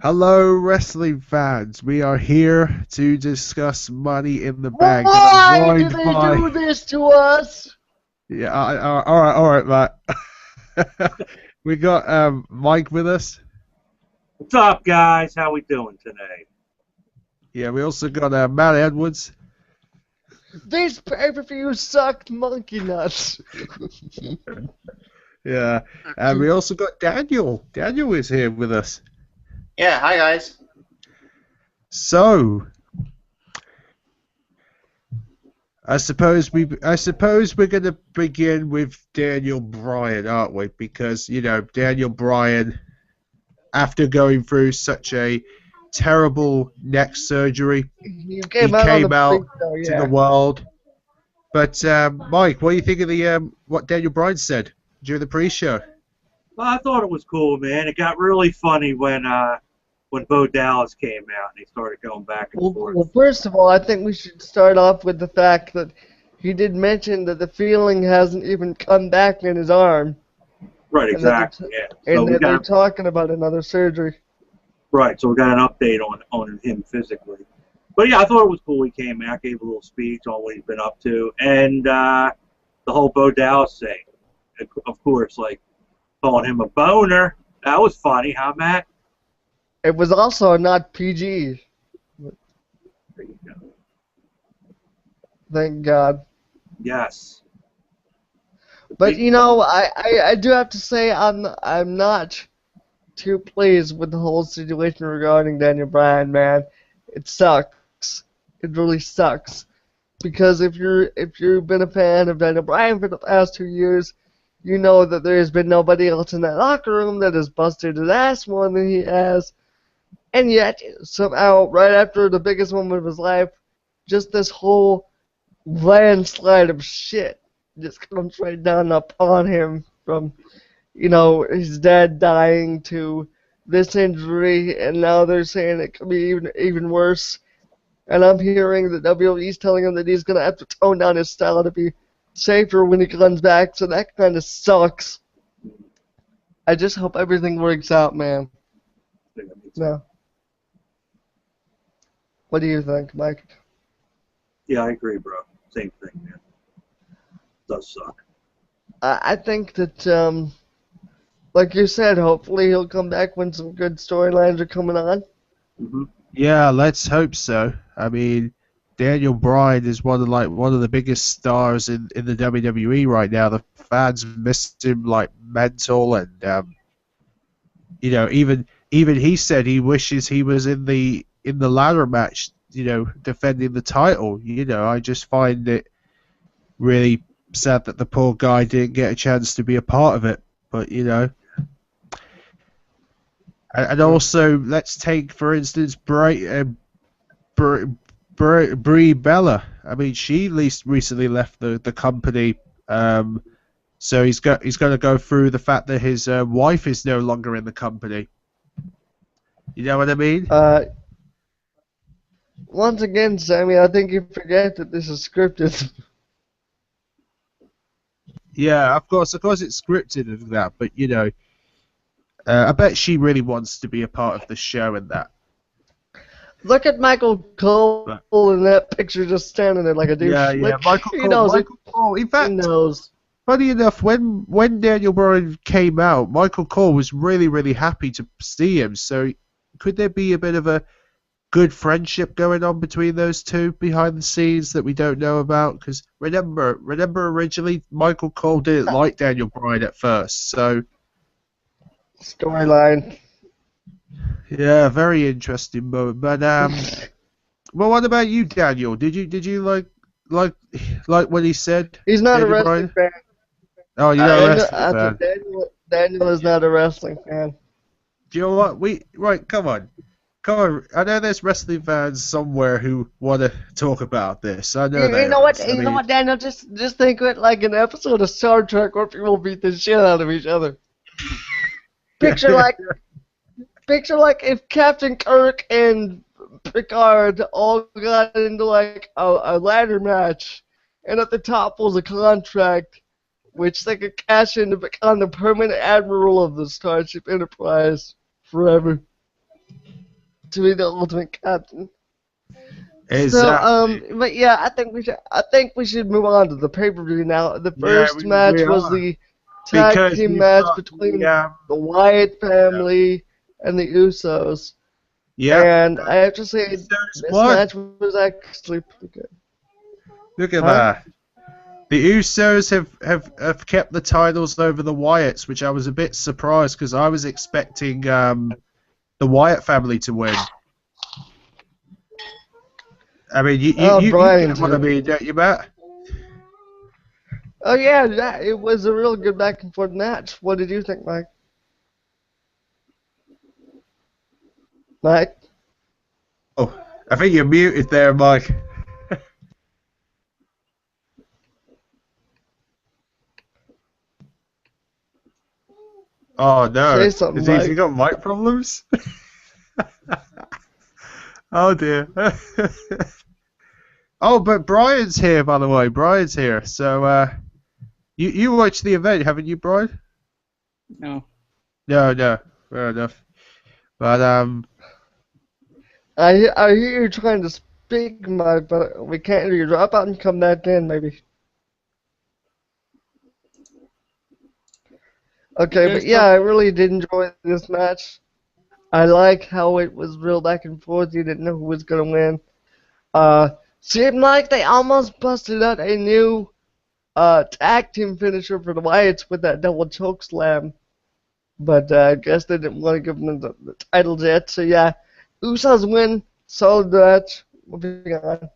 Hello, wrestling fans. We are here to discuss Money in the Bank, and I'm Why do joined they do by this to us? yeah. All right, Matt. We got Mike with us. What's up, guys? How we doing today? Yeah, we also got Matt Edwards. This pay-per-view sucked monkey nuts. Yeah, and we also got Daniel. Daniel is here with us. Yeah, hi guys. So, I suppose we're going to begin with Daniel Bryan, aren't we? Because Daniel Bryan, after going through such a terrible neck surgery, You he came out on came the out big show, to the yeah. world. But Mike, what do you think of the what Daniel Bryan said during the pre-show? Well, I thought it was cool, man. It got really funny when Bo Dallas came out and he started going back and forth. Well, first of all, I think we should start off with the fact that he did mention that the feeling hasn't even come back in his arm. Right, exactly. Yeah. And So that they're talking about another surgery. right. So we got an update on him physically. But yeah, I thought it was cool. He came out, gave a little speech on what he's been up to, and the whole Bo Dallas thing. Of course, like calling him a boner. That was funny, huh, Matt? It was also not PG. There you go. Thank God. Yes. But I do have to say I'm not too pleased with the whole situation regarding Daniel Bryan, man. It sucks. It really sucks. Because if you've been a fan of Daniel Bryan for the past 2 years, you know that there has been nobody else in that locker room that has busted his ass more than he has. And yet, somehow, right after the biggest moment of his life, just this whole landslide of shit just comes right down upon him from, his dad dying to this injury, and now they're saying it could be even worse. And I'm hearing that WWE's telling him that he's going to have to tone down his style to be safer when he comes back, so that kind of sucks. I just hope everything works out, man. No. What do you think, Mike? Yeah, I agree, bro. Same thing, man. Does suck. I think that, like you said, hopefully he'll come back when some good storylines are coming on. Mm-hmm. Yeah, let's hope so. I mean, Daniel Bryan is one of the biggest stars in the WWE right now. The fans miss him like mental, and even he said he wishes he was in the ladder match, defending the title. I just find it really sad that the poor guy didn't get a chance to be a part of it. But and also let's take for instance Brie Bella. I mean, she at least recently left the company. So he's going to go through the fact that his wife is no longer in the company. You know what I mean? Once again, Sammy, I think you forget that this is scripted. Yeah, of course it's scripted and that, but I bet she really wants to be a part of the show and that. Look at Michael Cole in that picture, just standing there like a douche. Yeah, Michael Cole. He knows Michael Cole. In fact, he knows. funny enough, when Daniel Bryan came out, Michael Cole was really, really happy to see him. So could there be a bit of a good friendship going on between those two behind the scenes that we don't know about? Because remember originally Michael Cole didn't like Daniel Bryan at first. So Storyline. yeah, very interesting moment. But well, what about you, Daniel? Did you like what he said? He's not Daniel a wrestling Bryan? fan. Oh, you're not a wrestling fan. Daniel is not a wrestling fan. Do you know what? Come on. I know there's wrestling fans somewhere who want to talk about this. I know You know what? You know what, Daniel? Just think of it like an episode of Star Trek where people beat the shit out of each other. Picture like if Captain Kirk and Picard all got into like a ladder match, and at the top was a contract which they could cash in to become the permanent admiral of the Starship Enterprise forever. to be the ultimate captain. Exactly. But yeah, I think we should move on to the pay-per-view now. The Yeah, first we match was are. the tag Because team we've match got between the the Wyatt family and the Usos. yeah. And I have to say, Usos this won. match was actually pretty good. Look at Huh? that. The Usos have kept the titles over the Wyatts, which I was a bit surprised because I was expecting the Wyatt family to win. I mean, Oh, you Brian get what I too. mean, don't you, Matt? Oh yeah, it was a real good back and forth match. What did you think, Mike? Mike? Oh, I think you're muted there, Mike. Oh no, Say something, has he Mike. got mic problems? Oh dear. Oh, but Brian's here, by the way. Brian's here. So, you watched the event, haven't you, Brian? No. No. Fair enough. But I hear you trying to speak, Mike, but we can't hear you. Drop out and come back in, maybe. Okay, but yeah, I really did enjoy this match. I like how it was real back and forth. You didn't know who was gonna win. Seemed like they almost busted out a new tag team finisher for the Wyatts with that double choke slam. But I guess they didn't want to give them the titles yet. So yeah, Usos win. Solid match. Moving on.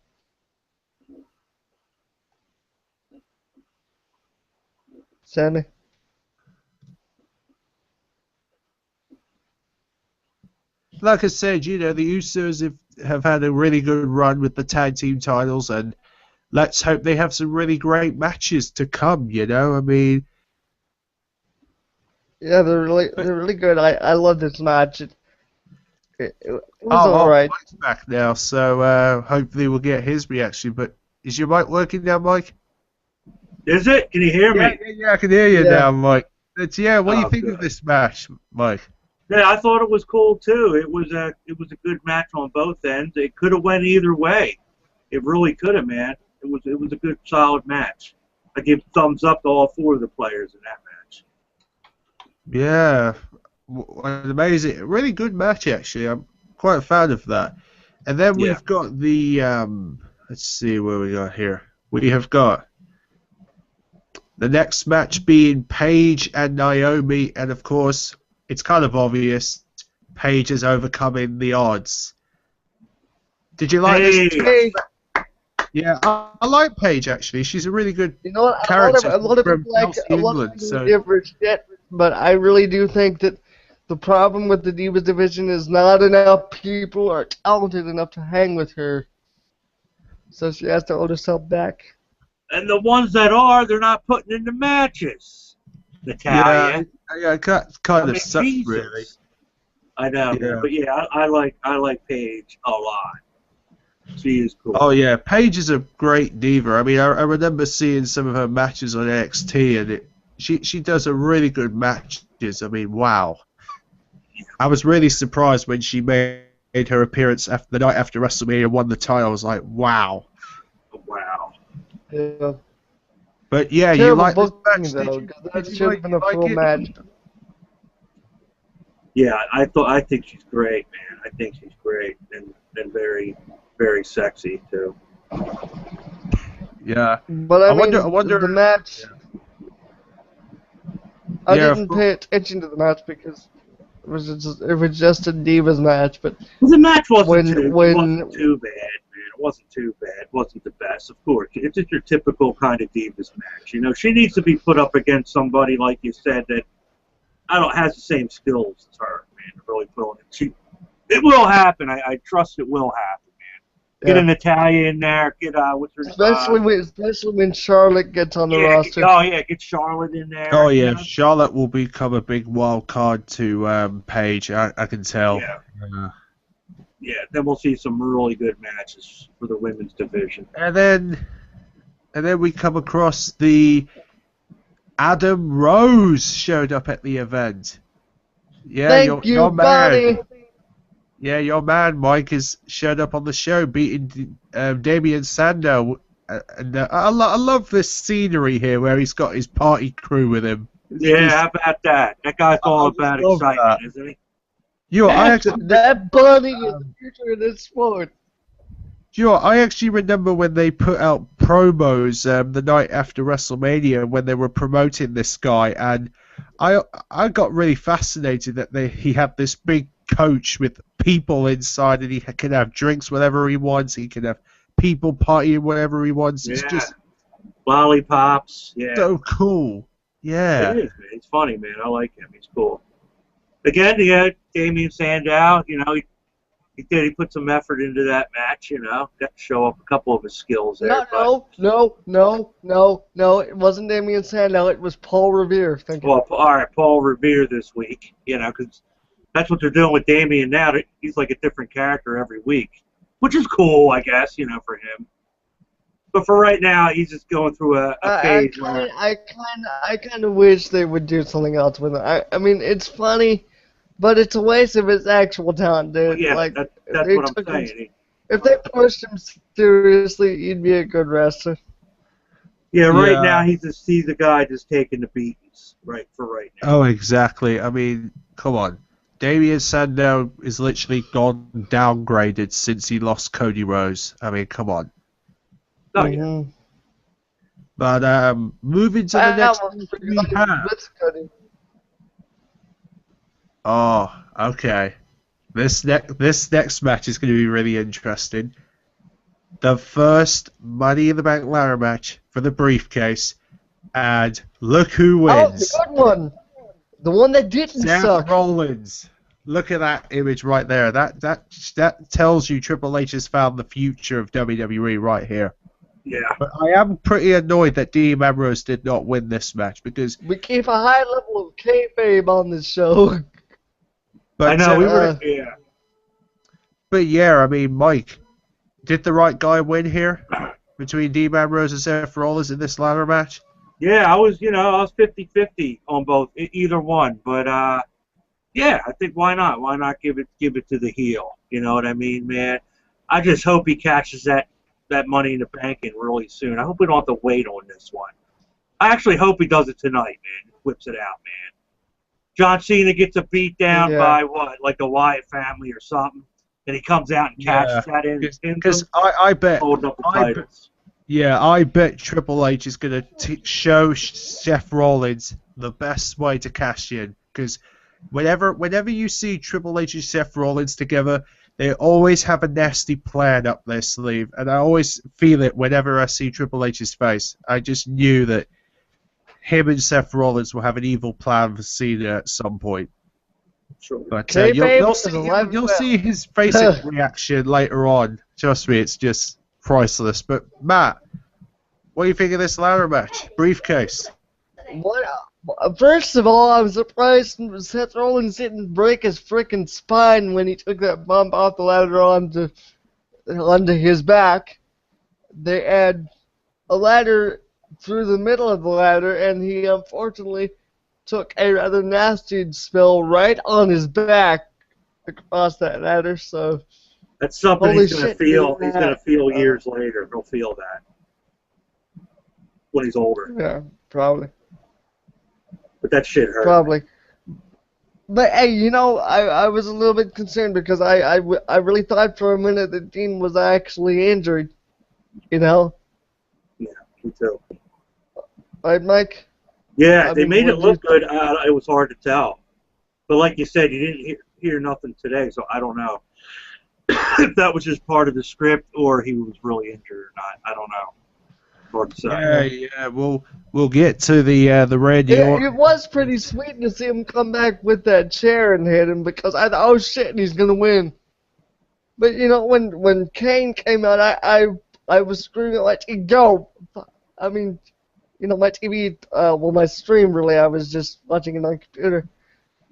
Sammy. like I said, the Usos have had a really good run with the tag team titles, and let's hope they have some really great matches to come. I mean, Yeah, they're really good. I love this match. It was oh, alright. Mike's back now, so hopefully we'll get his reaction. But is your mic working now, Mike? Is it? Can you hear me? Yeah, I can hear you Yeah. now, Mike. What do you Oh, think good. of this match, Mike? Yeah, I thought it was cool too. It was a good match on both ends. It could have went either way. It really could have, man. It was a good solid match. I give thumbs up to all four of the players in that match. Yeah, an amazing, really good match actually. I'm quite a fan of that. And then Yeah. we've got the let's see where we got here. We have got the next match being Paige and Naomi, and of course, it's kind of obvious Paige is overcoming the odds. Did you like this? Hey, Yeah, I like Paige actually. She's a really good You know what? character A lot of from people like Chelsea, a lot of England. people So give her shit, but I really do think that the problem with the Divas division is not enough people are talented enough to hang with her. So she has to hold herself back. and the ones that are, they're not putting in the matches. Natalia. yeah, kind I of mean, sucks Jesus. really. I know, Yeah. man. But yeah, I like Paige a lot. She is cool. Oh yeah, Paige is a great diva. I mean, I remember seeing some of her matches on NXT, and she does a really good matches. I mean, wow. I was really surprised when she made her appearance after the night after WrestleMania, won the title. I was like, wow. Wow. Yeah. But yeah, you Terrible like this booking match? though, Did 'cause you, that did you should like, have been a like full it? match. Yeah, I think she's great, man. I think she's great and very, very sexy too. Yeah. But I mean, I wonder. the match. I Yeah, didn't pay attention to the match because it was just a Divas match. But The match wasn't when too when too bad, man. It wasn't too bad. It wasn't the best, of course. It's just your typical kind of Divas match. She needs to be put up against somebody like you said that has the same skills as her, man. To really put on it. It will happen. I trust it will happen, man. Get yeah. an Italian in there. Get what's her especially when Charlotte gets on the roster. Get Charlotte in there. Oh yeah, Charlotte will become a big wild card to Paige. I can tell. Yeah. Yeah, then we'll see some really good matches for the women's division. And then we come across the Adam Rose showed up at the event. Yeah, Thank you, your man. buddy. Yeah, your man Mike has showed up on the show, beating Damian Sandow, and I love this scenery here where he's got his party crew with him. It's Yeah, just, how about that? That guy's all I about love excitement, that. isn't he? I That, actually, that bunny is the future of this sport. I actually remember when they put out promos the night after WrestleMania when they were promoting this guy, and I got really fascinated that he had this big coach with people inside, and he can have drinks whenever he wants. He can have people partying whenever he wants. It's Yeah. just Lollipops. Yeah. so cool. It Yeah. is, man. He's funny, man. I like him. He's cool. Again, yeah, Damian Sandow, he put some effort into that match, got to show up a couple of his skills there. No. It wasn't Damian Sandow. It was Paul Revere. Well, all right, Paul Revere this week, because that's what they're doing with Damian now. He's like a different character every week, which is cool, I guess, for him. But for right now, he's just going through a phase. I kind of wish they would do something else with it. I mean, it's funny, but it's a waste of his actual talent, dude. Well, yeah, like, that's what I'm saying. If they pushed him seriously, he'd be a good wrestler. Yeah, right Yeah. now he's the guy just taking the beatings, right now. Oh, exactly. I mean, come on. Damian Sandow is literally gone downgraded since he lost Cody Rhodes. I mean, come on. Oh, yeah. Mhm. But moving to the next one for we have. Oh, okay. This next match is going to be really interesting. The first Money in the Bank ladder match for the briefcase, and look who wins. Oh, the good one. The one that didn't Seth suck. Rollins. Look at that image right there. That tells you Triple H has found the future of WWE right here. Yeah. But I am pretty annoyed that Dean Ambrose did not win this match because. We keep a high level of kayfabe on this show. But, I know, we were, yeah. But yeah, I mean, Mike, did the right guy win here between Dean Ambrose and Seth Rollins in this ladder match? Yeah, I was 50-50 on both, either one. But, yeah, I think why not? Why not give it to the heel? You know what I mean, man? I just hope he catches that Money in the Bank in really soon. I hope we don't have to wait on this one. I actually hope he does it tonight, man. Whips it out, man. John Cena gets a beat down by what, like the Wyatt family or something, and he comes out and catches that in. Because I bet. Holding up the titles. I bet Triple H is going to show Seth Rollins the best way to cash in. Because whenever you see Triple H and Seth Rollins together, they always have a nasty plan up their sleeve, and I always feel it whenever I see Triple H's face. I just knew that him and Seth Rollins will have an evil plan for Cena at some point. Sure. But you'll see his face reaction later on. Trust me, it's just priceless. But Matt, what do you think of this ladder match? Briefcase. First of all, I was surprised Seth Rollins didn't break his freaking spine when he took that bump off the ladder onto his back. They had a ladder through the middle of the ladder, and he unfortunately took a rather nasty spill right on his back across that ladder. So that's something holy he's gonna shit, feel. yeah. He's gonna feel years later. He'll feel that when he's older. Yeah, probably. But that shit hurt. Probably. But hey, I was a little bit concerned because I really thought for a minute that Dean was actually injured. Yeah, me too. Right, Mike? Yeah, they made it look good. It was hard to tell. But like you said, you didn't hear nothing today, so I don't know if that was just part of the script or he was really injured or not. I don't know. Hard to say. Yeah. We'll get to the Randy Orton. It was pretty sweet to see him come back with that chair and hit him because I thought, oh shit, he's gonna win. But when Kane came out, I was screaming like, go! I mean, my TV, my stream really, I was just watching it on the computer.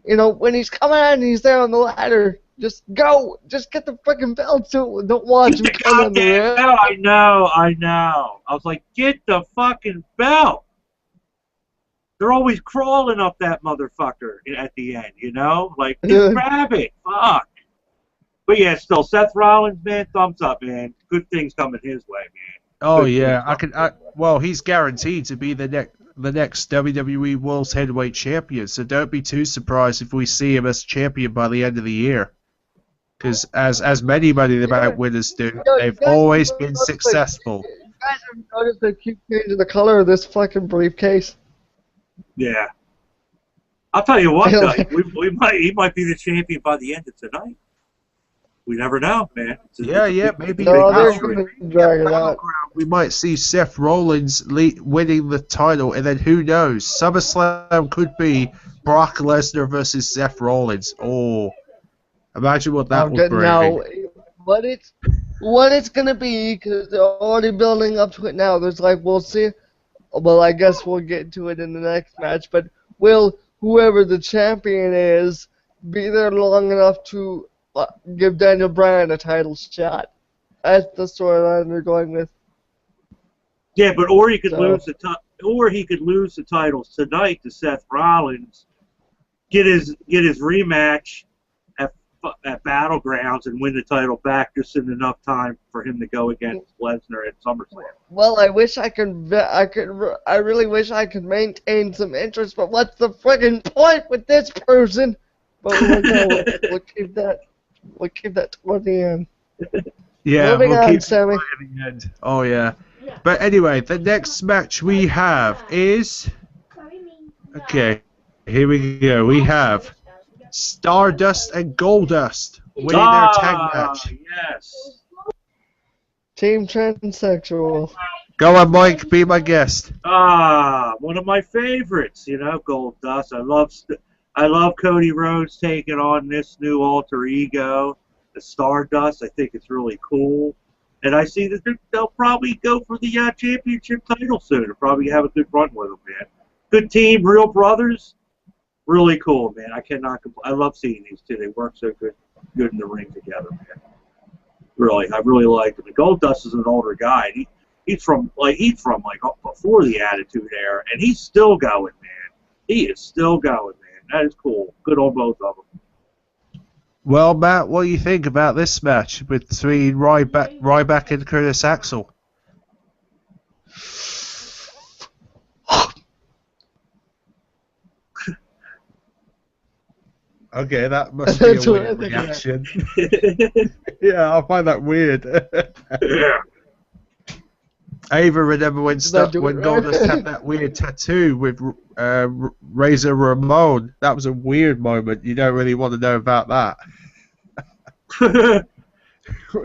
When he's coming out and he's there on the ladder, just go! Just get the freaking belt too. Don't watch him come on the ramp. I know. I was like, get the fucking belt! They're always crawling up that motherfucker at the end, Like, just grab it. Fuck. But yeah, still, Seth Rollins, man, thumbs up, man. Good things coming his way, man. Oh Good yeah, things coming his way. well, he's guaranteed to be the next WWE World Heavyweight Champion. So don't be too surprised if we see him as champion by the end of the year. Because as many Money in the Bank winners do, Yo, you they've guys always have been noticed, successful. you guys have noticed they keep changing the color of this fucking briefcase? Yeah. I'll tell you what, though, Like- he might be the champion by the end of tonight. We never know, man. Yeah, maybe. No, they're mystery. going to drag it out. We might see Seth Rollins winning the title, and then who knows? SummerSlam could be Brock Lesnar versus Seth Rollins. Oh, imagine what that would bring. No, what it's gonna be, because they're already building up to it now. There's like, we'll see. Well, I guess we'll get to it in the next match. But will whoever the champion is be there long enough to give Daniel Bryan a title shot? That's the storyline they're going with. Yeah, but or he could So- lose the titles tonight to Seth Rollins, get his rematch at Battlegrounds and win the title back just in enough time for him to go against Lesnar at SummerSlam. Well, I wish I really wish I could maintain some interest, but what's the friggin' point with this person? But we'll keep that toward the end. Yeah, Moving we'll on, keep Sammy. it at the end. Oh yeah. But anyway, the next match we have is okay. Here we go. We have Stardust and Goldust winning their tag match. Yes. Team Transsexual. Go on, Mike. Be my guest. One of my favorites, Goldust. I love Cody Rhodes taking on this new alter ego, the Stardust. I think it's really cool. And I see that they'll probably go for the championship title soon. They'll probably have a good run with them, man. Good team, real brothers. Really cool, man. I cannot complain. I love seeing these two. They work so good in the ring together, man. Really, I really like them. And Goldust is an older guy. He's from before the Attitude Era, and he's still going, man. He is still going, man. That is cool. Good on both of them. Well, Matt, what do you think about this match between Ryback and Curtis Axel? Okay, that must be a That's what I weird think. reaction. Yeah, I find that weird. Yeah. I even remember when that do it right? Goldust had that weird tattoo with Razor Ramon. That was a weird moment. You don't really want to know about that. But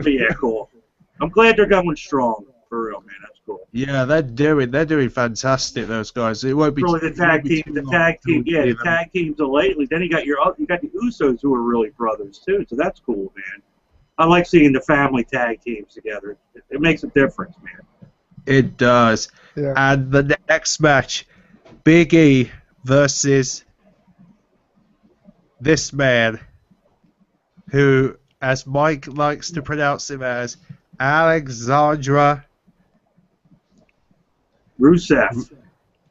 yeah, cool. I'm glad they're going strong, for real, man. That's cool. Yeah, they're doing fantastic. Those guys. It won't be Really, the tag team, too long till we see the them. tag teams are lately. Then you got the Usos who are really brothers too. So that's cool, man. I like seeing the family tag teams together. It makes a difference, man. It does. Yeah. And the next match, Big E versus this man, who, as Mike likes to pronounce him as, Alexandra. Rusev.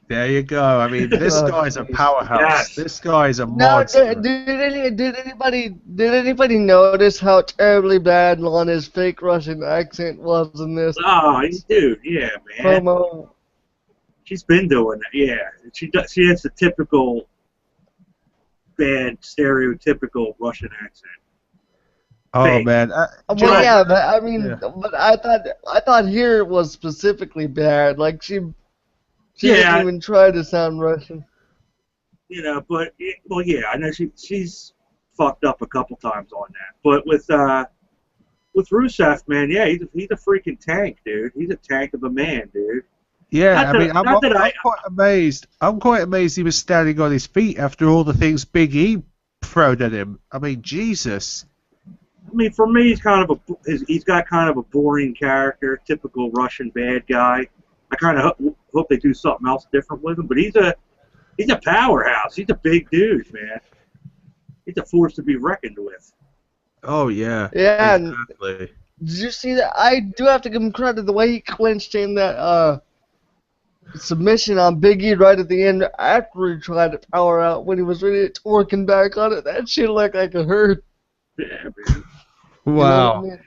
There you go. I mean, this guy's a powerhouse. Yes. This guy's a Now, monster. did anybody notice how terribly bad Lana's fake Russian accent was in this Oh, dude, yeah, man. promo? She's been doing that. Yeah, she has the typical bad, stereotypical Russian accent. Oh fake. man. Well, yeah, but I mean, Yeah. but I thought here it was specifically bad. Like she Yeah. didn't even try to sound Russian. But yeah, I know she's fucked up a couple times on that. But with Rusev, man, yeah, he's a freaking tank, dude. He's a tank of a man, dude. Yeah, Not I that- mean, I'm not that I- quite amazed. I'm quite amazed he was standing on his feet after all the things Big E thrown at him. I mean, Jesus. I mean, for me, he's got kind of a boring character, typical Russian bad guy. I kind of hope they do something else different with him. But he's a powerhouse. He's a big dude, man. He's a force to be reckoned with. Oh yeah. Yeah, and Exactly. did you see that? I do have to give him credit the way he clinched in that submission on Big E right at the end after he tried to power out when he was really working back on it. That shit looked like it hurt. Yeah, man. You know what I Wow. mean?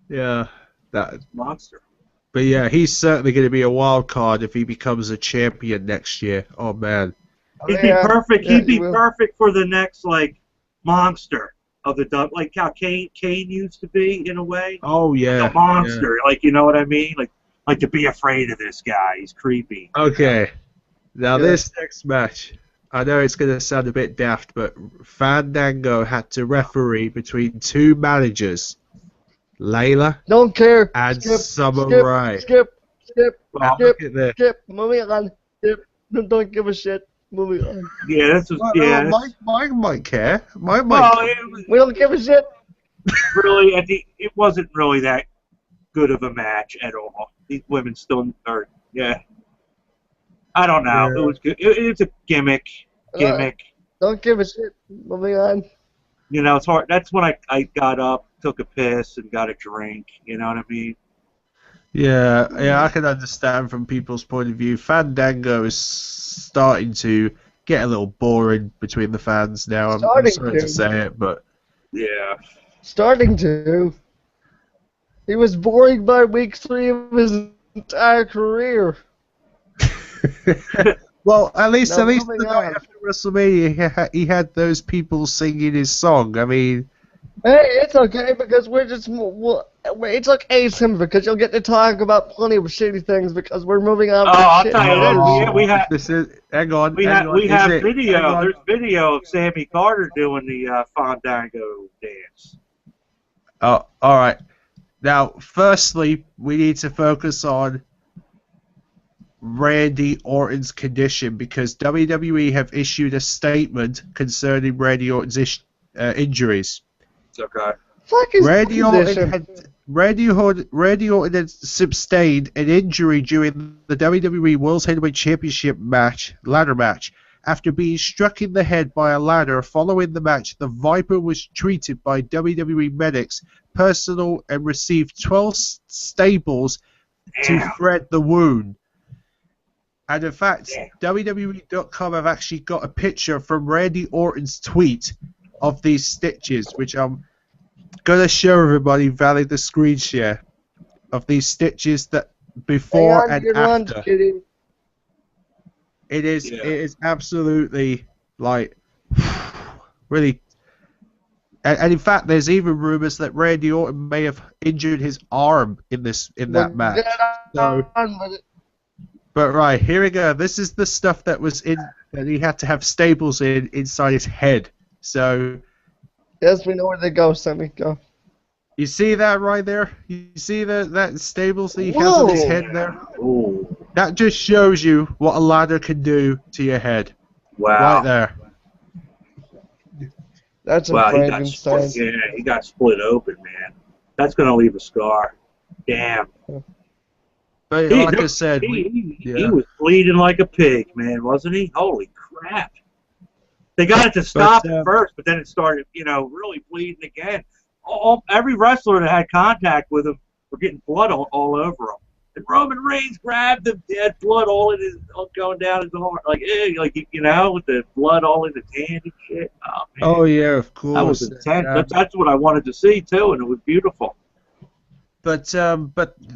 Yeah. That. Monster. But yeah, he's certainly going to be a wild card if he becomes a champion next year. Oh man. Oh, He'd be perfect. Yeah, He'd he be will. perfect for the next like monster of the like how Kane used to be in a way, Oh like a yeah. Yeah. monster. Like you know what I mean? Like to be afraid of this guy. He's creepy. Okay. Now Yeah. this next match, I know it's going to sound a bit daft, but Fandango had to referee between two managers, Layla Don't care. and Skip, Summer skip, Rae. skip, skip, Well, skip, look at this. skip. Moving on. Skip. Don't give a shit. Moving on. Yeah, this was Well, Mike might care. Mike might well, care. it was We don't give a shit. really it wasn't really that good of a match at all. These women still are I don't know. Yeah. It was good. It's a gimmick. Don't give a shit. Moving on. You know, it's hard. That's when I got up, took a piss, and got a drink. You know what I mean? Yeah, I can understand from people's point of view. Fandango is starting to get a little boring between the fans now. I'm Starting sorry to. to say it, but Yeah. Starting to. He was boring by week 3 of his entire career. well, at least Now, the moving night on. after WrestleMania, he had those people singing his song. I mean, Hey, it's okay because we're just. It's okay, Sim, because you'll get to talk about plenty of shitty things because we're moving on. Oh, from I'll shit tell you to this. other Yeah, we have this is. Hang on. we hang have on. we Is have it- hang video. on. There's video of Sammy Carter doing the Fandango dance. Oh, all right. Now, firstly, we need to focus on Randy Orton's condition because WWE have issued a statement concerning Randy Orton's injuries. It's okay. Fuck his Randy condition. Randy Orton had sustained an injury during the WWE World Heavyweight Championship ladder match. After being struck in the head by a ladder following the match, the Viper was treated by WWE medics, personnel, and received 12 staples to Damn. thread the wound. And in fact, Damn. WWE.com have actually got a picture from Randy Orton's tweet of these stitches, which I'm going to show everybody via the screen share of these stitches that before Hang on and to your lunch, after. kitty. It is Yeah. it is absolutely like really. And in fact, there's even rumors that Randy Orton may have injured his arm in that match. Get So, on with it. but right, here we go. This is the stuff that was in that he had to have staples inside his head. So Yes, we know where they go, Sammy. Go. you see that right there? You see that staples that he has on his Whoa. head there? Ooh. That just shows you what a ladder can do to your head. Wow. Right there. That's a Wow, Frankenstein. he got split open, man. That's gonna leave a scar. Damn. But He- like I said, He yeah. was bleeding like a pig, man, wasn't he? Holy crap. They got it to stop at first, but then it started, really bleeding again. Every wrestler that had contact with him were getting blood all over him. And Roman Reigns grabbed him, dead blood all going down his arm, with the blood all in his hand and shit. Oh, man. Oh yeah, of course. That was intense. That's what I wanted to see too, and it was beautiful. But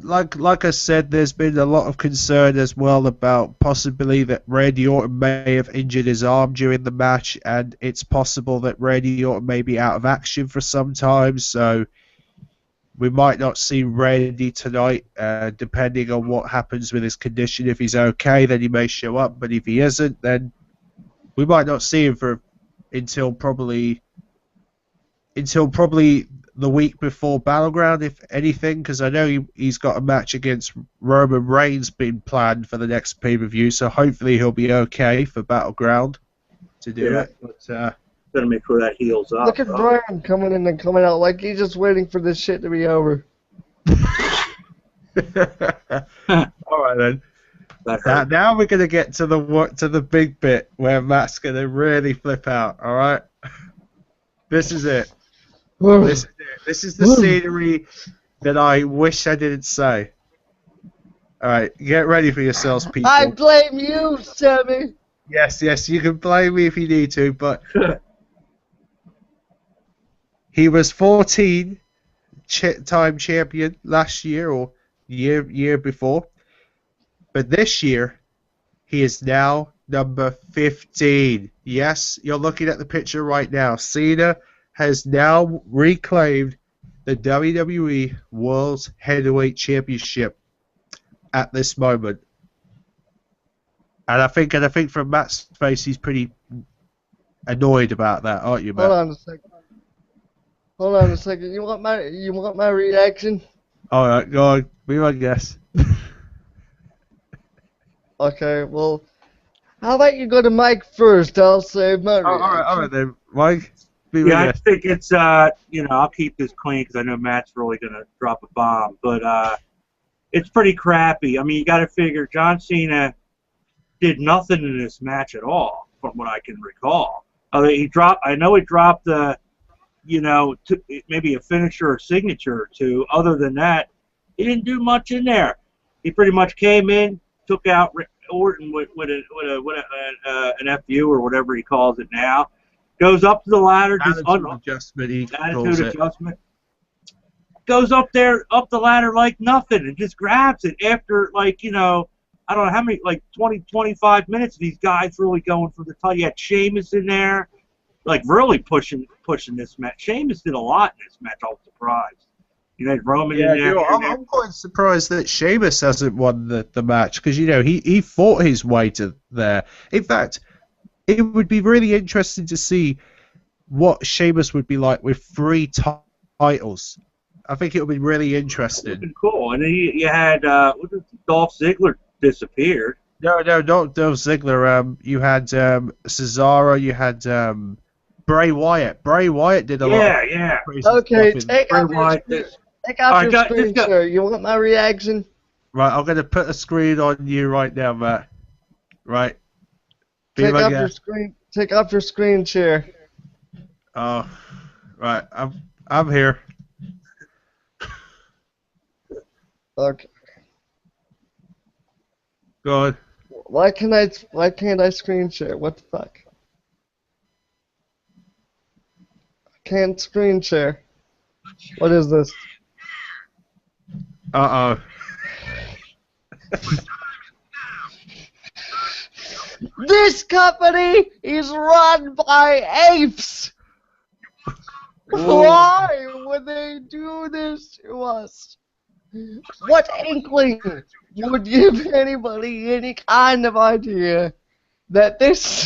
like I said, there's been a lot of concern as well about possibly that Randy Orton may have injured his arm during the match, and it's possible that Randy Orton may be out of action for some time. So we might not see Randy tonight, depending on what happens with his condition. If he's okay, then he may show up. But if he isn't, then we might not see him until probably the week before Battleground, if anything, because I know he's got a match against Roman Reigns being planned for the next pay-per-view, so hopefully he'll be okay for Battleground to do Yeah. it. But Gotta make sure that heals up. Look at Brian coming in and coming out like he's just waiting for this shit to be over. all right then. That hurt. Now we're gonna get to the big bit where Matt's gonna really flip out. All right, this is it. This is it. This is the scenery that I wish I didn't say. All right, get ready for yourselves, people. I blame you, Sammy. Yes, you can blame me if you need to, but he was 14 time champion last year or year before. But this year, he is now number 15. Yes, you're looking at the picture right now. Cena has now reclaimed the WWE World Heavyweight Championship at this moment. And I think from Matt's face, he's pretty annoyed about that, aren't you, Matt? Hold on a second. Hold on a second. You want my reaction? All right, go on. Be my guess. Okay, well, how about you go to Mike first? I'll save my reaction. All right then, Mike. Be my Yeah, I guess. think it's I'll keep this clean because I know Matt's really gonna drop a bomb, but it's pretty crappy. I mean, you got to figure John Cena did nothing in this match at all, from what I can recall. I know he dropped maybe a finisher or signature or two. Other than that, he didn't do much in there. He pretty much came in, took out Orton with an FU or whatever he calls it now. Goes up to the ladder, attitude adjustment. Goes up the ladder like nothing and just grabs it after I don't know how many, 20, 25 minutes of these guys really going for the title. You had Sheamus in there, really pushing this match. Sheamus did a lot in this match. I was surprised. You had Roman in there. I'm quite surprised that Sheamus hasn't won the match because he fought his way to there. In fact, it would be really interesting to see what Sheamus would be like with 3 titles. I think it would be really interesting. Cool. And then you had Dolph Ziggler disappeared. No, not Dolph Ziggler. You had Cesaro. You had Bray Wyatt. Bray Wyatt did a lot. Yeah. Okay, take off your screen, sir. You want my reaction? Right, I'm gonna put a screen on you right now, Matt. Right. Take off your screen share. Oh, right. I'm here. Okay. Go on. Why can't I screen share? What the fuck? I can't screen share. What is this? Uh-oh. This company is run by apes! Why would they do this to us? What inkling would give anybody any kind of idea that this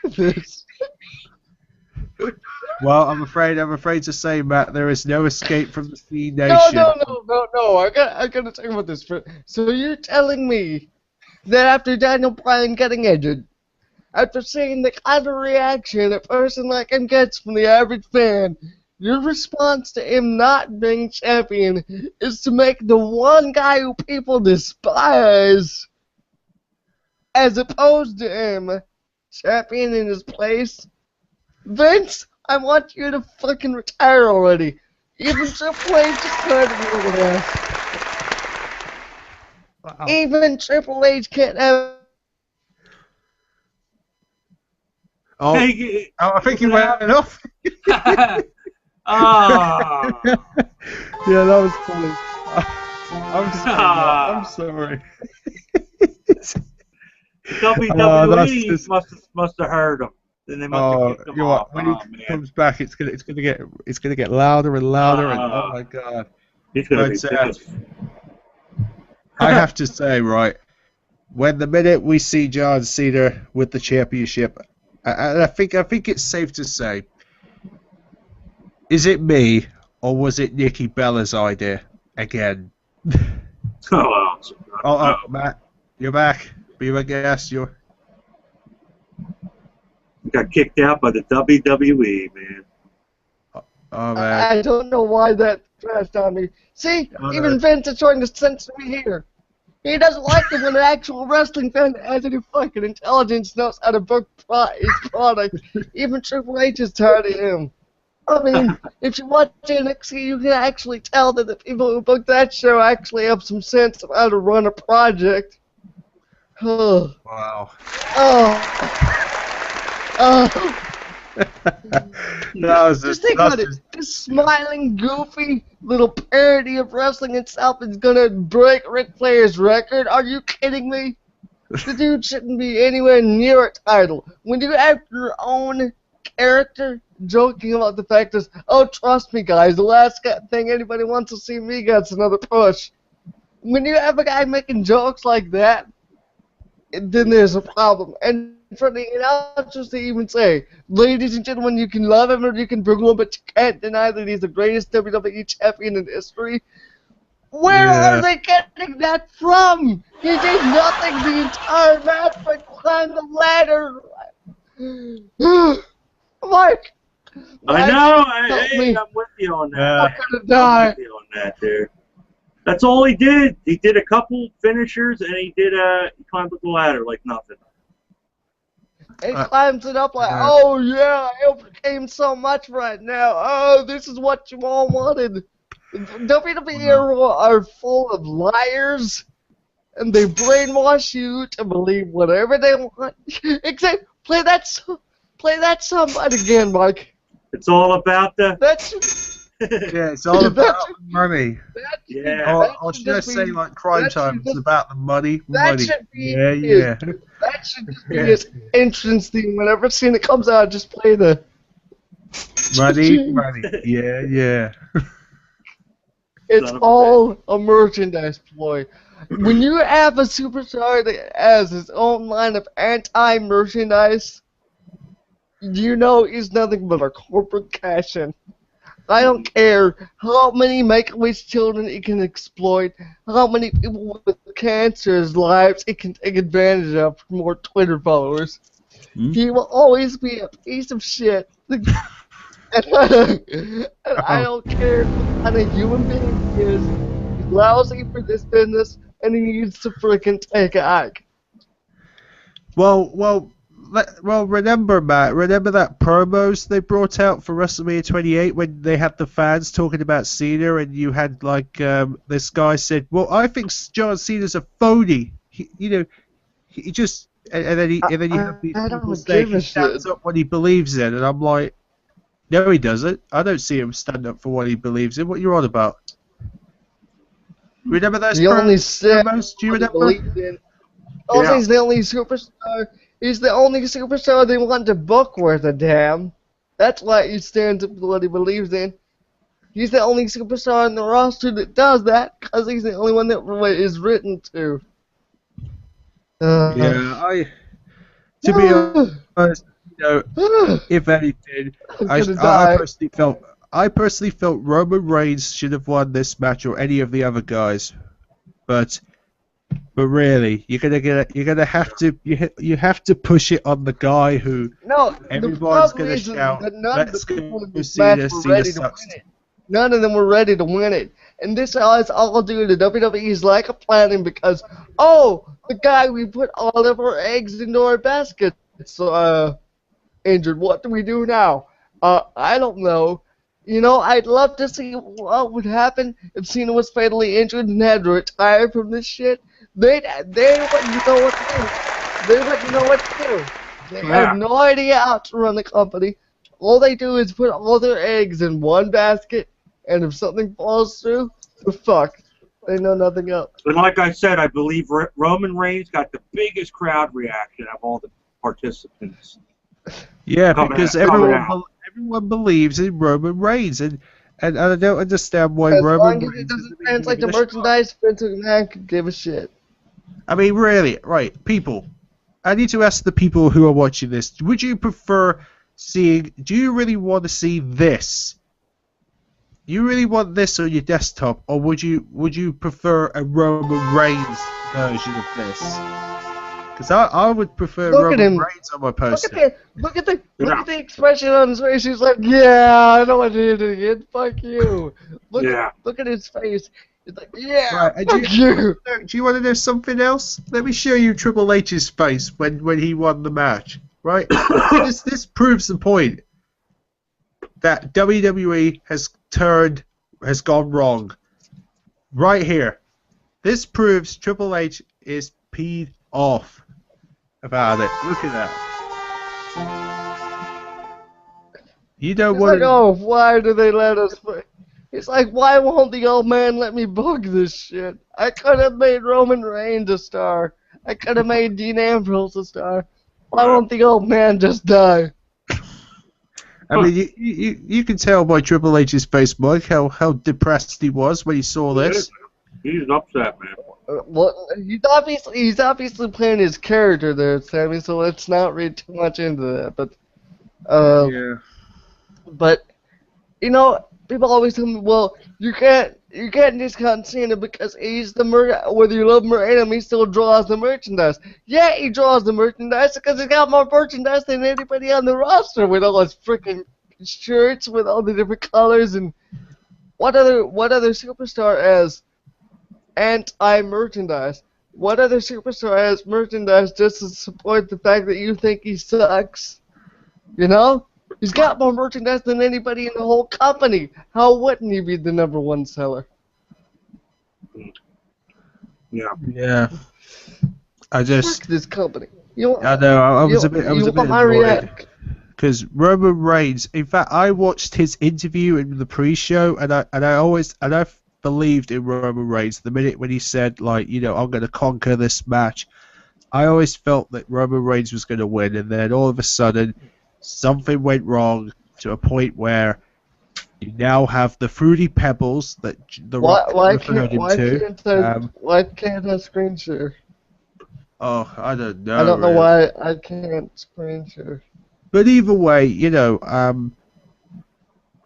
this? Well, I'm afraid to say, Matt, there is no escape from the C Nation. No. I gotta talk about this. So you're telling me that after Daniel Bryan getting injured, after seeing the kind of reaction a person like him gets from the average fan, your response to him not being champion is to make the one guy who people despise, as opposed to him, champion in his place? Vince, I want you to fucking retire already. Even Triple H is tired of your ass. Wow. Even Triple H can't have. Oh, I think you went enough. Oh. Yeah, that was funny. I'm sorry. WWE must have heard him. Then they must have kicked him off. When he comes back, it's gonna get louder and louder, and oh my god. He's gonna be pissed. I have to say, right, the minute we see John Cena with the championship, I think it's safe to say, is it me or was it Nikki Bella's idea again? Oh, Matt, you're back. Be my guest. You got kicked out by the WWE, man. Oh man. I don't know why that crashed on me. See, even Vince is trying to censor me here. He doesn't like it when an actual wrestling fan that has any fucking intelligence knows how to book his product. Even Triple H is tired of him. I mean, if you watch NXT, you can actually tell that the people who booked that show actually have some sense of how to run a project. Wow. That was Just think about that's it. just This smiling, goofy little parody of wrestling itself is gonna break Ric Flair's record. Are you kidding me? The dude shouldn't be anywhere near a title. When you have your own character joking about the fact is, oh, trust me, guys, the last thing anybody wants to see me gets another push. When you have a guy making jokes like that, then there's a problem. And for the announcers to even say, ladies and gentlemen, you can love him or you can boo him, but you can't deny that he's the greatest WWE champion in history. Where are yeah. they getting that from? He did nothing the entire match but climb the ladder. Mike, I Mike, know. help Hey, me. I'm with you on that. Yeah. I'm gonna I'm die. with you on that, there. That's all he did. He did a couple finishers, and he climbed up the ladder like nothing. He Uh, climbs it up like, uh, oh yeah, I overcame so much right now. Oh, this is what you all wanted. WWE are full of liars, and they brainwash you to believe whatever they want. Except play that soundbite again, Mike. It's all about the. That should, yeah, it's all that about should, money. that should, Yeah. Or should should I just say be, like crime that time? should It's just, about the money, that money. should be Yeah, his, yeah. that should just be Yeah. his entrance theme. Whenever Cena comes out, just play the Money, money. Yeah, yeah. It's Son of a all a merchandise ploy. When you have a superstar that has his own line of anti-merchandise, you know he's nothing but a corporate cash-in. I don't care how many Make-A-Wish children it can exploit, how many people with cancer's lives it can take advantage of for more Twitter followers. He will always be a piece of shit. And I don't care what kind of human being he is. He's lousy for this business, and he needs to freaking take a hike. Well, remember, Matt, remember that promos they brought out for WrestleMania 28 when they had the fans talking about Cena, and you had like this guy said, "Well, I think John Cena's a phony." He just and then you have these I people don't saying give he a shit. stands up what he believes in, and I'm like, no, he doesn't. I don't see him stand up for what he believes in. What you're on about? Remember those The only said promos? Do you what he remember? believed in. Also, Yeah. he's the only superstar. He's the only superstar they want to book worth a damn. That's why he stands up for what he believes in. He's the only superstar on the roster that does that, because he's the only one that is written to. Yeah, to be honest, if anything, I'm I, gonna I die. personally felt Roman Reigns should have won this match or any of the other guys, but really, you're gonna have to you have to push it on the guy who No, the everyone's problem gonna is shout, that none of the "Let's go people in this Cena, match were Cena ready to win sucks." it. None of them were ready to win it. And this is all due to WWE's lack of planning because, oh, the guy we put all of our eggs into our baskets injured. What do we do now? I don't know. You know, I'd love to see what would happen if Cena was fatally injured and had to retire from this shit. They wouldn't know what to do. They wouldn't know what to do. They Yeah. have no idea how to run the company. All they do is put all their eggs in one basket, and if something falls through, the fuck. They know nothing else. And like I said, I believe Roman Reigns got the biggest crowd reaction of all the participants. Yeah, Coming because out- coming out. everyone believes in Roman Reigns, and I don't understand why As Roman long as it Reigns doesn't isn't translate to given a shot. merchandise, Vince McMahon could give a shit. I mean, really, right, people. I need to ask the people who are watching this, would you prefer do you really want to see this? You really want this on your desktop, or would you prefer a Roman Reigns version of this? Because I would prefer Look at Roman him. Reigns on my Look poster. at the expression on his face. He's like, yeah, I know what you did. Fuck you. Yeah. Look at his face. He's like, yeah, Right, and fuck you. Do you want to know something else? Let me show you Triple H's face when he won the match. Right? this proves the point that WWE has gone wrong. Right here. This proves Triple H is peed off about it. Look at that. You don't He's want like, to. oh, why do they let us? He's like, why won't the old man let me book this shit? I could have made Roman Reigns a star. I could have made Dean Ambrose a star. Why won't the old man just die? I mean, you can tell by Triple H's face, Mike, how depressed he was when he saw this. He's upset, man. Well, he's obviously playing his character there, Sammy. So let's not read too much into that. Yeah. But you know, people always tell me, well, you can't discount Cena because he's the whether you love him or hate him, he still draws the merchandise. Yeah, he draws the merchandise because he's got more merchandise than anybody on the roster with all his freaking shirts with all the different colors and what other superstar has anti-merchandise? What other superstar has merchandise just to support the fact that you think he sucks? You know? He's got more merchandise than anybody in the whole company. How wouldn't he be the #1 seller? Yeah. Yeah. I just. Fuck this company. You I know. I was a bit want my annoyed reaction? because Roman Reigns. In fact, I watched his interview in the pre-show, and I believed in Roman Reigns the minute when he said, like, you know, I'm going to conquer this match. I always felt that Roman Reigns was going to win, and then all of a sudden, something went wrong to a point where you now have the Fruity Pebbles that The Rock referred him to. Why can't I screen share? Oh, I don't know. I don't know really. why I can't screen share. But either way, you know,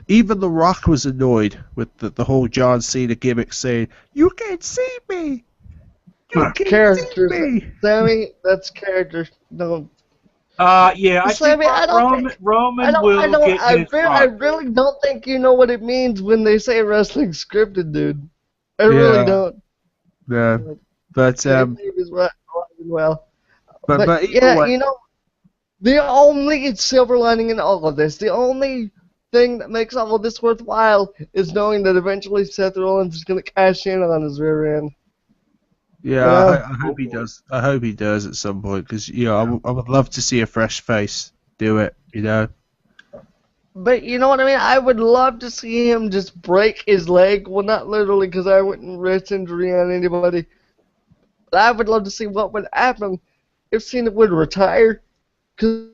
even The Rock was annoyed with the whole John Cena gimmick saying, "You can't see me! You can't Characters, see me!" Sammy, that's character. No, Yeah, I think Sammy, Roman will get his I run. really don't think you know what it means when they say wrestling scripted, dude. I really Yeah. don't. No. But Dave is right, well. but either Yeah, way, you know, the only silver lining in all of this, the only thing that makes all of this worthwhile is knowing that eventually Seth Rollins is going to cash in on his rear end. yeah, You know? I hope he does. I hope he does at some point because you know I would love to see a fresh face do it. You know. But you know what I mean? I would love to see him just break his leg. Well, not literally, because I wouldn't risk injury on anybody. But I would love to see what would happen if Cena would retire. Cause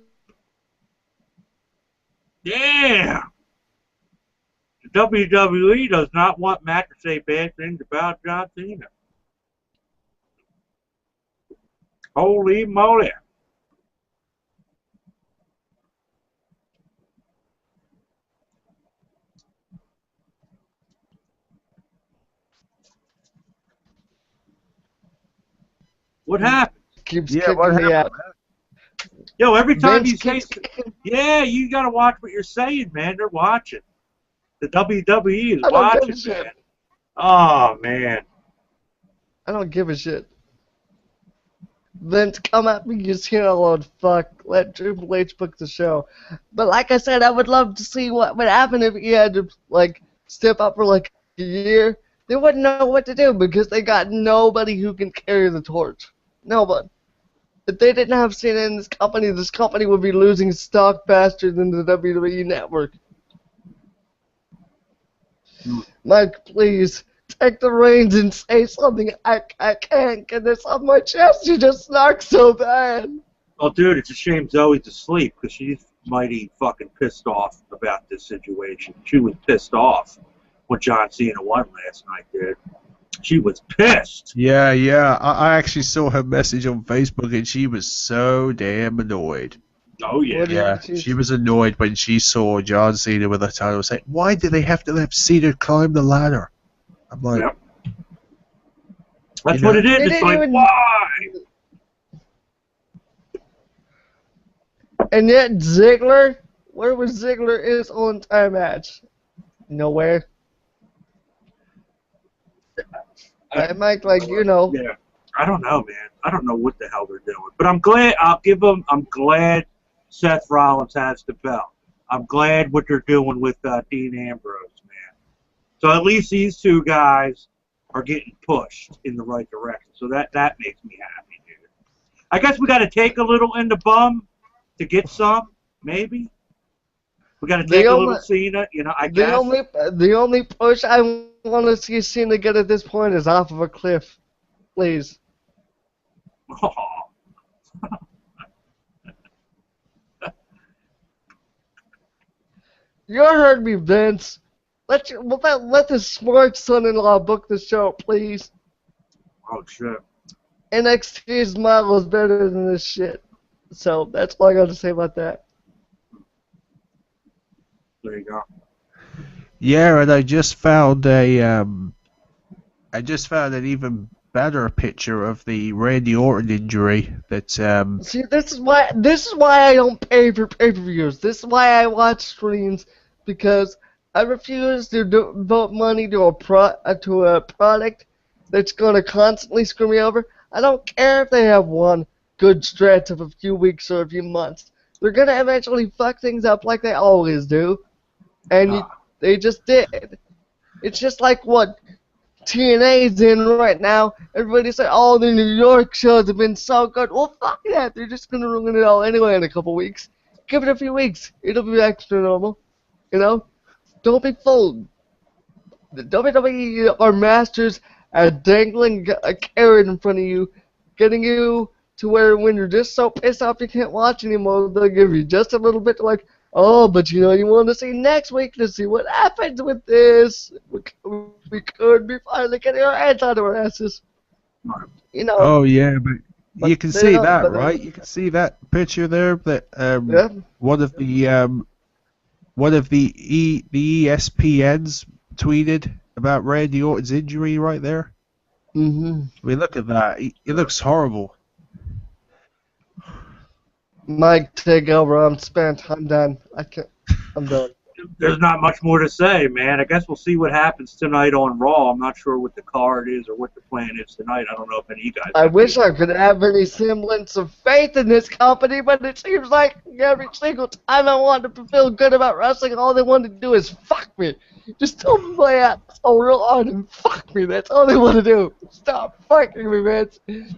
Yeah. The WWE does not want Matt to say bad things about John Cena. Holy moly. What happened? keeps Yeah, what kicking me out. Yo, every time Vince you say, keeps kicking. yeah, you gotta watch what you're saying, man. They're watching. The WWE is I don't give a watching, shit. man. Oh man. I don't give a shit. Vince, come at me, you Lord, fuck. Let Triple H book the show. But like I said, I would love to see what would happen if he had to, like, step up for, like, a year. They wouldn't know what to do because they got nobody who can carry the torch. Nobody. If they didn't have Cena in this company would be losing stock faster than the WWE network. Mike, please, take the reins and say something. I can't get this off my chest. You just snark so bad. Oh, dude, it's a shame Zoe's asleep because she's mighty fucking pissed off about this situation. She was pissed off when John Cena won last night, dude. She was pissed. Yeah, yeah. I actually saw her message on Facebook, and she was so damn annoyed. Oh, yeah. Yeah, she was annoyed when she saw John Cena with the title. Saying, "Why do they have to have Cena climb the ladder?" I'm like, Yep. That's You know, what it is. They It's didn't like, even- why? And yet Ziggler, where was Ziggler in his own time match? Nowhere. Mike, like, you know. Yeah. I don't know, man. I don't know what the hell they're doing. But I'm glad. I'm glad Seth Rollins has the belt. I'm glad what they're doing with Dean Ambrose, man. So at least these two guys are getting pushed in the right direction. So that makes me happy, dude. I guess we got to take a little in the bum to get some, maybe. We got to The take a only, little Cena, you know, I the guess. only, the only push I want to see Cena get at this point is off of a cliff, please. You heard me, Vince. Let the smart son-in-law book the show, please. Oh, shit. NXT's model is better than this shit. So that's all I got to say about that. There you go. Yeah, and I just found an even better picture of the Randy Orton injury that See, this is why I don't pay for pay-per-views. This is why I watch streams, because I refuse to devote money to a product that's gonna constantly screw me over. I don't care if they have one good stretch of a few weeks or a few months. They're gonna eventually fuck things up like they always do, and they just did. It's just like what TNA's in right now. Everybody say, oh, the New York shows have been so good. Well, fuck that. They're just going to ruin it all anyway in a couple weeks. Give it a few weeks. It'll be back to normal. You know? Don't be fooled. The WWE are masters at dangling a carrot in front of you, getting you to where when you're just so pissed off you can't watch anymore, they'll give you just a little bit like, oh, but you know, you want to see next week to see what happens with this. We could be finally getting our hands out of our asses. You know. oh yeah, but you can they see don't- that, but, right? You can see that picture there that Yeah. one of the ESPNs tweeted about Randy Orton's injury right there. Mm-hmm. I mean, look at that. It looks horrible. Mike, take over. I'm spent. I'm done. I can't. I'm done. There's not much more to say, man. I guess we'll see what happens tonight on Raw. I'm not sure what the card is or what the plan is tonight. I don't know if any of you guys. I wish I could have any semblance of faith in this company, but it seems like every single time I want to feel good about wrestling, all they want to do is fuck me. Just tell me my ass so real hard and fuck me. That's all they want to do. Stop fucking me, man.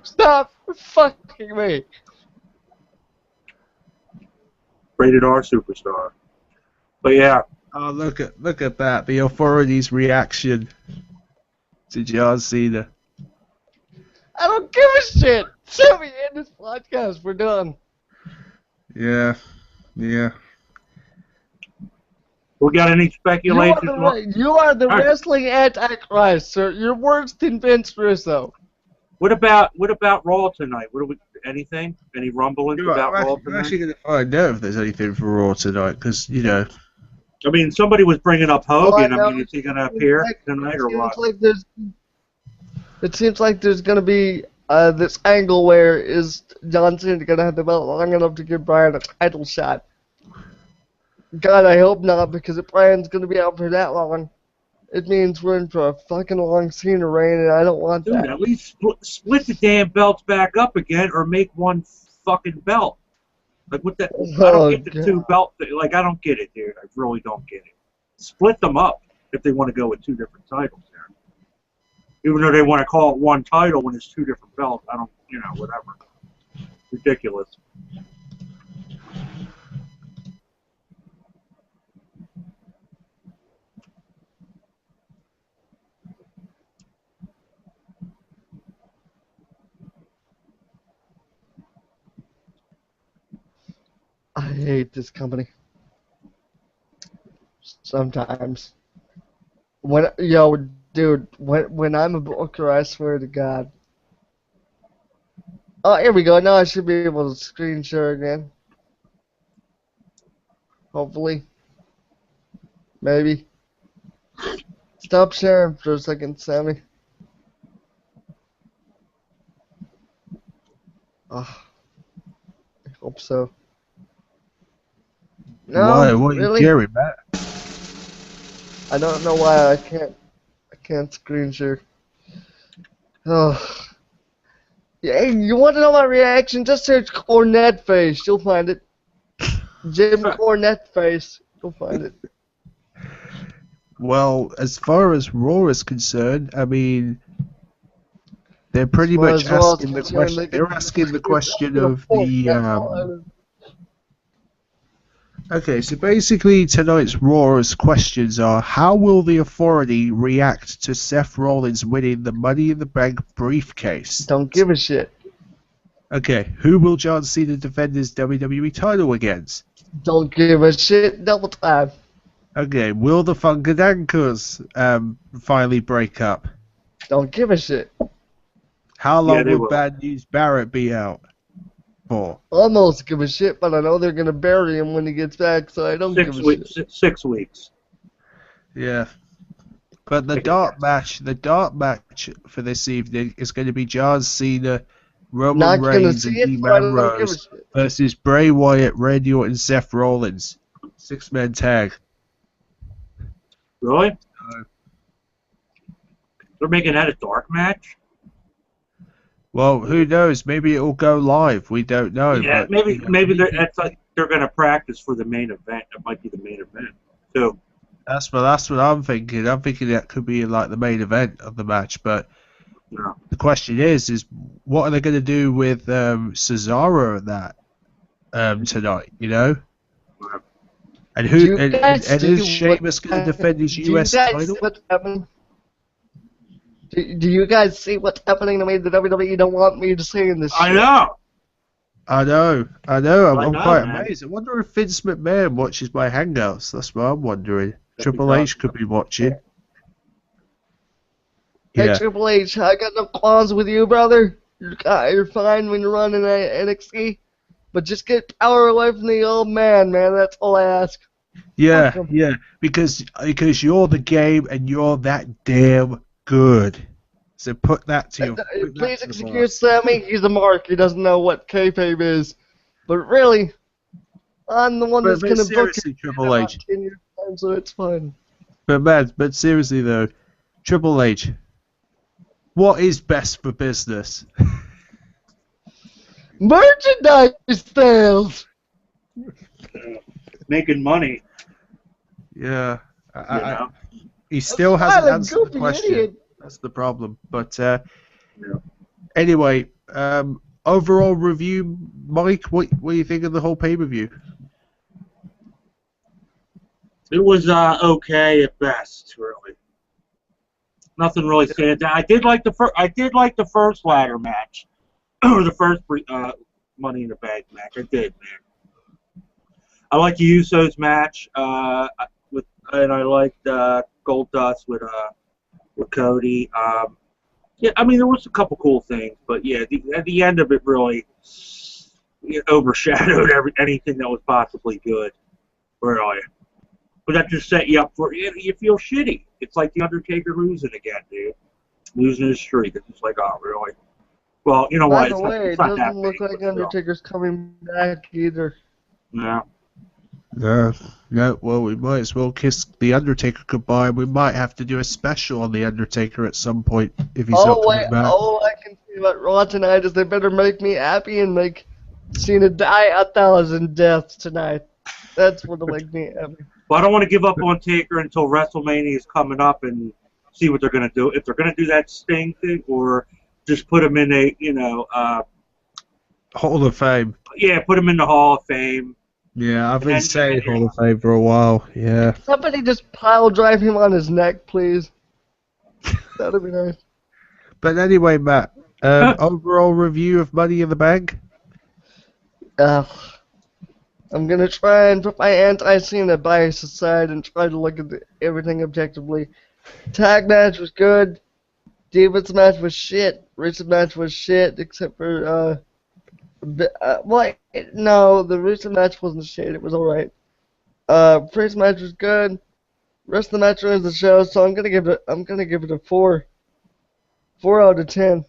Stop fucking me. Rated R superstar. But yeah, Oh, look at that. The authorities' reaction to John Cena. I don't give a shit. Show me in this podcast. We're done. Yeah. we got any speculation? You are the All right. wrestling antichrist, sir. You're worse than Vince Russo. What about Raw tonight? What do we? Anything? Any rumblings about Raw I'm tonight? actually going to find out if there's anything for Raw tonight, because, you know. I mean, somebody was bringing up Hogan. Well, I mean, is he going to appear tonight or what? It seems like there's going to be this angle where is John Cena going to have the belt long enough to give Bryan a title shot. God, I hope not, because if Bryan's going to be out for that long, it means we're in for a fucking long Cena reign, and I don't want Dude, that. at least split the damn belts back up again, or make one fucking belt. Like what that? I don't get the two belt thing. Like I don't get it, dude. I really don't get it. Split them up if they want to go with two different titles there. Even though they want to call it one title when it's two different belts, I don't. You know, whatever. Ridiculous. I hate this company. Sometimes. Dude, when I'm a booker, I swear to God. Oh, here we go. Now I should be able to screen share again. Hopefully. Maybe. Stop sharing for a second, Sammy. Oh, I hope so. No, Why? What are you really? sharing, Matt? I don't know why I can't screen share. Oh. Yeah, hey, you want to know my reaction? Just search Cornette face. You'll find it. Jim Cornette face. You'll find it. Well, as far as Raw is concerned, I mean, they're pretty much asking the question. They're asking the question of the Okay, so basically tonight's Raw's questions are: how will the Authority react to Seth Rollins winning the Money in the Bank briefcase? Don't give a shit. Okay, who will John Cena defend his WWE title against? Don't give a shit. Double time. Okay, will the Funkadankers finally break up? Don't give a shit. How Yeah, long they will will. Bad News Barrett be out for? Almost give a shit, but I know they're gonna bury him when he gets back, so I don't give 6 a weeks. shit. 6 weeks. Yeah. But the dark match for this evening is going to be John Cena, Roman Not gonna Reigns, and see it, so I Dean don't give a Ambrose shit. versus Bray Wyatt, Randy Orton, and Seth Rollins. 6-man tag. Really? They're making that a dark match? Well, who knows? Maybe it'll go live. We don't know. Yeah, But maybe you know, maybe that's like they're going to practice for the main event. It might be the main event too. that's what I'm thinking. I'm thinking that could be like the main event of the match. But No. the question is what are they going to do with Cesaro and that tonight? You know. And Do who you guys and see is Sheamus going to defend his Do you US guys title? see what's happening? Do you guys see what's happening to me? The WWE don't want me to say in this I shit. know. I know. I I'm know, quite man. amazed. I wonder if Vince McMahon watches my Hangouts. That's what I'm wondering. That'd be Triple H could be watching. Hey, Yeah. Triple H, I got no qualms with you, brother. You're fine when you're running NXT, but just get power away from the old man, man. That's all I ask. Yeah, Fuck 'em. yeah. Because you're the game and you're that damn good. So put that to your. Put that Please to the excuse boss. Sammy. He's a mark. He doesn't know what kayfabe is. But really, I'm the one that's But gonna book it seriously, in Triple about H. 10 years time, so it's fine. But seriously though, Triple H. What is best for business? Merchandise sales. Making money, Yeah. you know. He still hasn't Smiling, answered the goofy question. idiot. That's the problem. But Yeah. anyway, overall review, Mike. What do you think of the whole pay-per-view? It was okay at best, really. Nothing really stands out. I did like the first ladder match, or the first Money in the Bank match. I did, man. I like the Usos match and I liked Goldust with Cody. Yeah, I mean there was a couple cool things, but yeah, at the end of it really overshadowed anything that was possibly good. Really. But that just set you up for you feel shitty. It's like the Undertaker losing again, dude. Losing his streak. It's just like, oh, really? Well, you know By what? the way, it It's not that doesn't look big, like but still. Undertaker's coming back either. No. No. Well, we might as well kiss the Undertaker goodbye. We might have to do a special on the Undertaker at some point if he's not coming back. All I can say about Raw tonight is they better make me happy and make Cena die 1,000 deaths tonight. That's what'll make me happy. Well, I don't want to give up on Taker until WrestleMania is coming up and see what they're going to do. If they're going to do that Sting thing or just put him in Hall of Fame. Yeah, put him in the Hall of Fame. Yeah, I've been then- saying Hall of Fame for a while. Yeah. Somebody just pile drive him on his neck, please. That'd be nice. But anyway, Matt, overall review of Money in the Bank? I'm gonna try and put my anti-Cena bias aside and try to look at everything objectively. Tag match was good. David's match was shit. Rusev match was shit, except for no, the Rusev match wasn't shit. It was alright. First match was good. Rest of the match ruins the show, so I'm gonna give it a 4. 4 out of 10.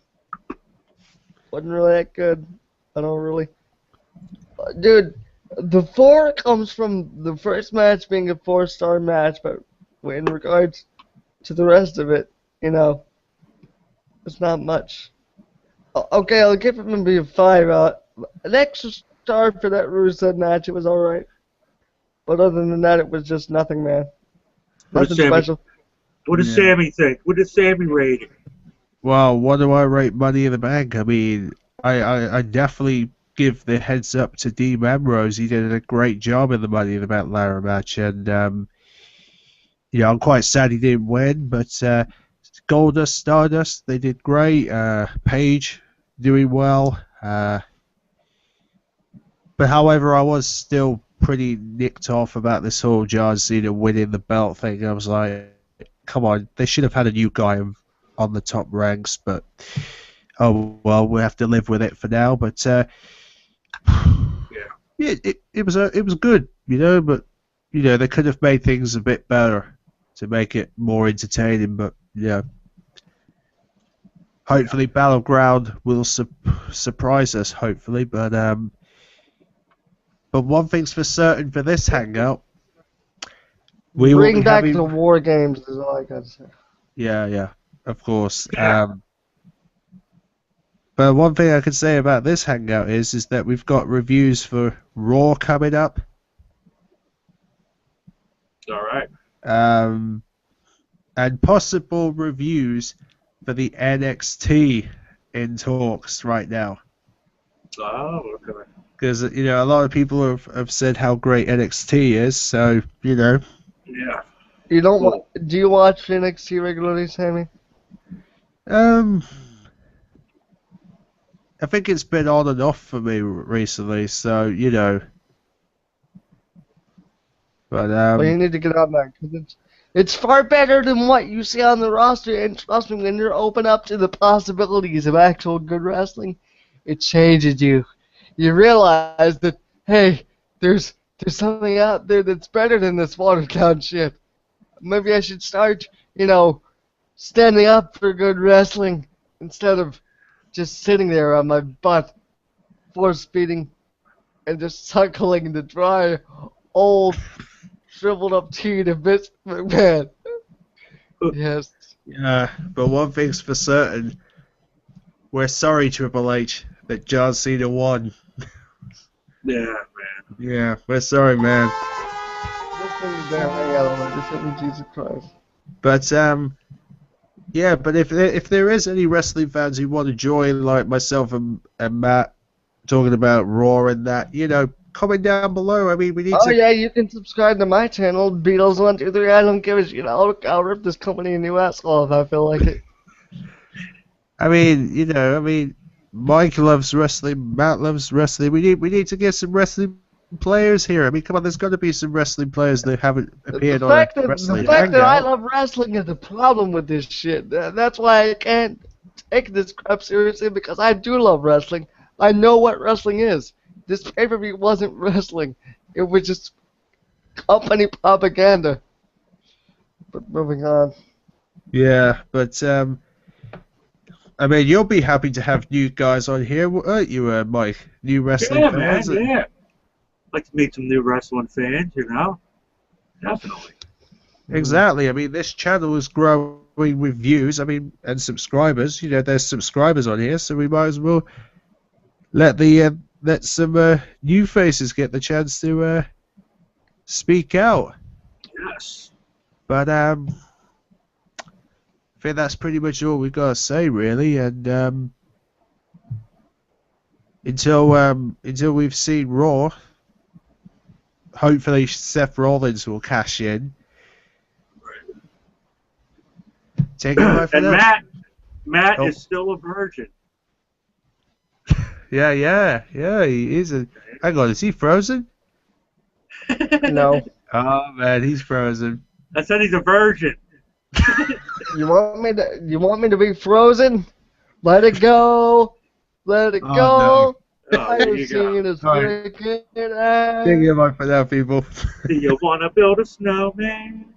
Wasn't really that good. I don't really. Dude, the 4 comes from the first match being a 4-star match, but in regards to the rest of it, it's not much. Okay, I'll give it maybe a 5 out. An extra star for that Rusev match. It was alright. But other than that, it was just nothing, man. What Nothing does Sammy- special. What does Sammy think? What does Sammy rate it? Well, what do I rate Money in the Bank? I mean, I definitely give the heads up to Dean Ambrose. He did a great job in the Money in the Bank ladder match, and I'm quite sad he didn't win. But Goldust, Stardust, they did great. Paige doing well. But however, I was still pretty nicked off about this whole John Cena winning the belt thing. I was like, come on, they should have had a new guy on the top ranks, but oh well, we have to live with it for now. But it was good, but they could have made things a bit better to make it more entertaining. But hopefully Battleground will surprise us. Hopefully, but one thing's for certain for this hangout, we will Bring be back having... the War Games is all I gotta say. Yeah, of course. Yeah. But one thing I can say about this hangout is that we've got reviews for Raw coming up. All right. And possible reviews for the NXT in talks right now. Oh, okay. Because, a lot of people have said how great NXT is, so, Yeah. You don't Cool. do you watch NXT regularly, Sammy? I think it's been on and off for me recently, so, But, Well, you need to get on that, because it's far better than what you see on the roster, and trust me, when you're open up to the possibilities of actual good wrestling, it changes you. You realize that, hey, there's something out there that's better than this watered down shit. Maybe I should start, standing up for good wrestling instead of just sitting there on my butt, force feeding, and just suckling the dry, old, shriveled up tea to Vince McMahon. Yes. Yeah, but one thing's for certain. We're sorry, Triple H, that John Cena won. Yeah, man. Yeah, we're sorry, man. This thing is damn hang out on this thing, Jesus Christ. But yeah, but if there is any wrestling fans who want to join, like myself and Matt, talking about Raw and that, comment down below. I mean, we need to... Oh yeah, you can subscribe to my channel, Beatles123. I don't give a shit. I'll rip this company a new asshole if I feel like it. I mean, Mike loves wrestling, Matt loves wrestling. We need to get some wrestling players here. I mean, come on, there's got to be some wrestling players that haven't appeared on a wrestling The fact that I hangout. love wrestling is the problem with this shit. That's why I can't take this crap seriously, because I do love wrestling. I know what wrestling is. This pay-per-view wasn't wrestling. It was just company propaganda. But moving on. Yeah, but I mean, you'll be happy to have new guys on here, won't you, Mike? New wrestling Yeah, man. fans. Yeah. Like to meet some new wrestling fans, Definitely. Exactly. I mean, this channel is growing with views. I mean, and subscribers. There's subscribers on here, so we might as well let some new faces get the chance to speak out. Yes. But I think that's pretty much all we've got to say, really. And until we've seen Raw, hopefully Seth Rollins will cash in. Take it away from And that. Matt Oh. is still a virgin. Yeah, he is hang on, is he frozen? No. Oh man, he's frozen. I said he's a virgin. You want me to be frozen? Let it go. Let it Oh, go. Oh, I there have you go. seen us Alright. breaking Take it away for now, people. Do you want to build a snowman?